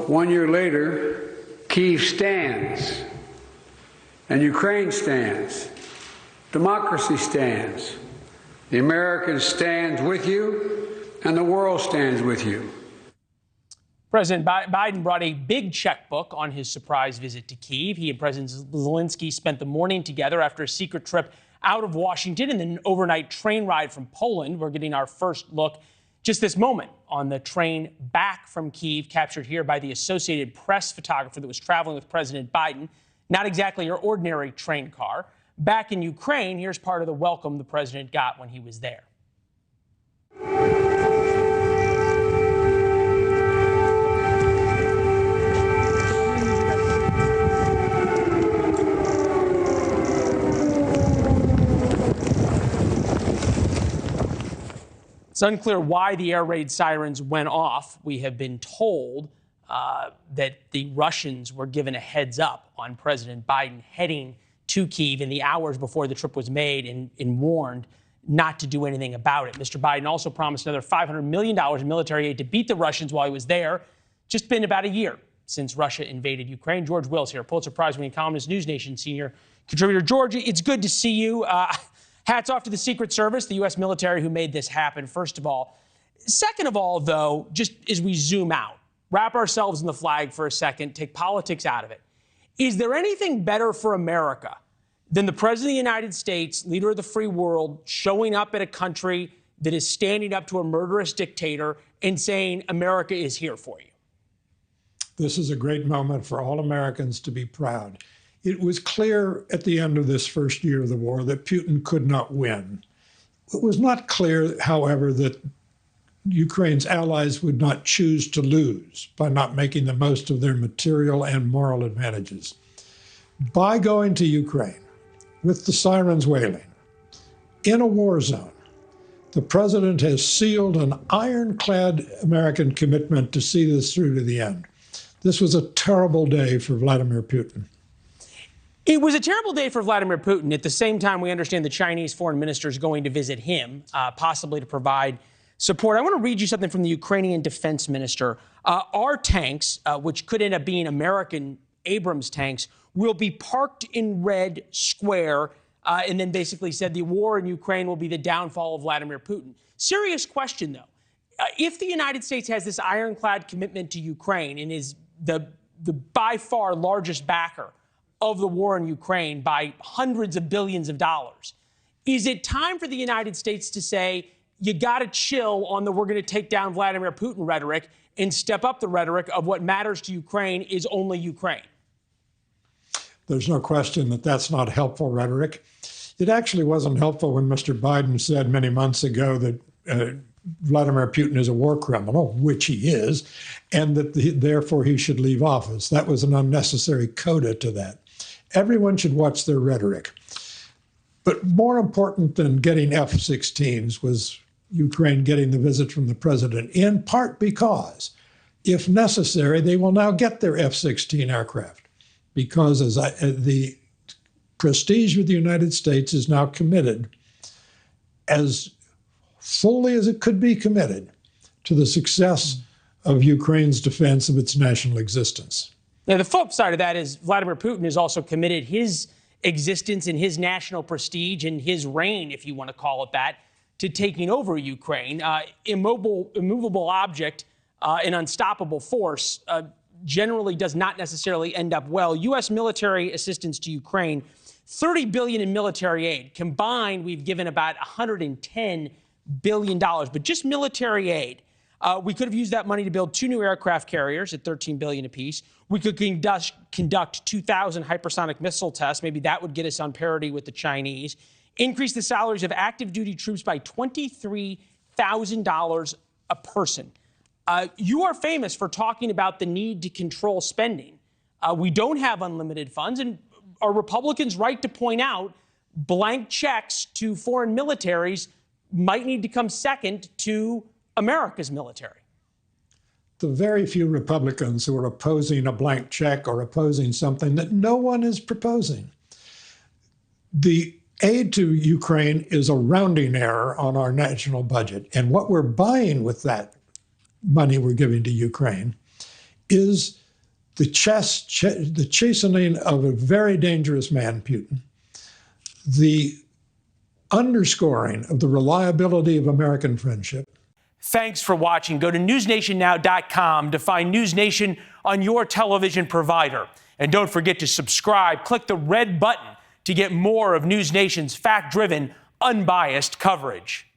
1 year later, Kyiv stands, and Ukraine stands. Democracy stands. The Americans stand with you, and the world stands with you. President Biden brought a big checkbook on his surprise visit to Kyiv. He and President Zelensky spent the morning together after a secret trip out of Washington and then an overnight train ride from Poland. We're getting our first look just this moment on the train back from Kyiv, captured here by the Associated Press photographer that was traveling with President Biden. Not exactly your ordinary train car. Back in Ukraine, here's part of the welcome the president got when he was there. It's unclear why the air raid sirens went off. We have been told that the Russians were given a heads up on President Biden heading to Kyiv in the hours before the trip was made and warned not to do anything about it. Mr. Biden also promised another $500 million in military aid to beat the Russians while he was there. Just been about a year since Russia invaded Ukraine. George Wills here, Pulitzer Prize-winning columnist, NewsNation senior contributor. George, it's good to see you. Hats off to the Secret Service, the U.S. military who made this happen, first of all. Second of all, though, just as we zoom out, wrap ourselves in the flag for a second, take politics out of it. Is there anything better for America than the President of the United States, leader of the free world, showing up at a country that is standing up to a murderous dictator and saying, America is here for you? This is a great moment for all Americans to be proud. It was clear at the end of this first year of the war that Putin could not win. It was not clear, however, that Ukraine's allies would not choose to lose by not making the most of their material and moral advantages. By going to Ukraine, with the sirens wailing, in a war zone, the president has sealed an ironclad American commitment to see this through to the end. This was a terrible day for Vladimir Putin. It was a terrible day for Vladimir Putin. At the same time, we understand the Chinese foreign minister is going to visit him, possibly to provide support. I want to read you something from the Ukrainian defense minister. Our tanks, which could end up being American Abrams tanks, will be parked in Red Square, and then basically said the war in Ukraine will be the downfall of Vladimir Putin. Serious question, though. If the United States has this ironclad commitment to Ukraine and is the by far largest backer of the war in Ukraine by hundreds of billions of dollars, is it time for the United States to say, you got to chill on the we're going to take down Vladimir Putin rhetoric and step up the rhetoric of what matters to Ukraine is only Ukraine? There's no question that that's not helpful rhetoric. It actually wasn't helpful when Mr. Biden said many months ago that Vladimir Putin is a war criminal, which he is, and that therefore he should leave office. That was an unnecessary coda to that. Everyone should watch their rhetoric. But more important than getting F-16s was Ukraine getting the visit from the president, in part because, if necessary, they will now get their F-16 aircraft, because the prestige of the United States is now committed, as fully as it could be committed, to the success of Ukraine's defense of its national existence. Now, the flip side of that is Vladimir Putin has also committed his existence and his national prestige and his reign, if you want to call it that, to taking over Ukraine. Immovable object, an unstoppable force, generally does not necessarily end up well. U.S. military assistance to Ukraine, $30 billion in military aid. Combined, we've given about $110 billion. But just military aid, we could have used that money to build 2 new aircraft carriers at $13 billion apiece. We could conduct 2,000 hypersonic missile tests. Maybe that would get us on parity with the Chinese. Increase the salaries of active duty troops by $23,000 a person. You are famous for talking about the need to control spending. We don't have unlimited funds, and are Republicans right to point out blank checks to foreign militaries might need to come second to America's military? The very few Republicans who are opposing a blank check or opposing something that no one is proposing. The aid to Ukraine is a rounding error on our national budget. And what we're buying with that money we're giving to Ukraine is the chastening of a very dangerous man, Putin, the underscoring of the reliability of American friendship. Thanks for watching. Go to newsnationnow.com to find News Nation on your television provider. And don't forget to subscribe. Click the red button to get more of News Nation's fact-driven, unbiased coverage.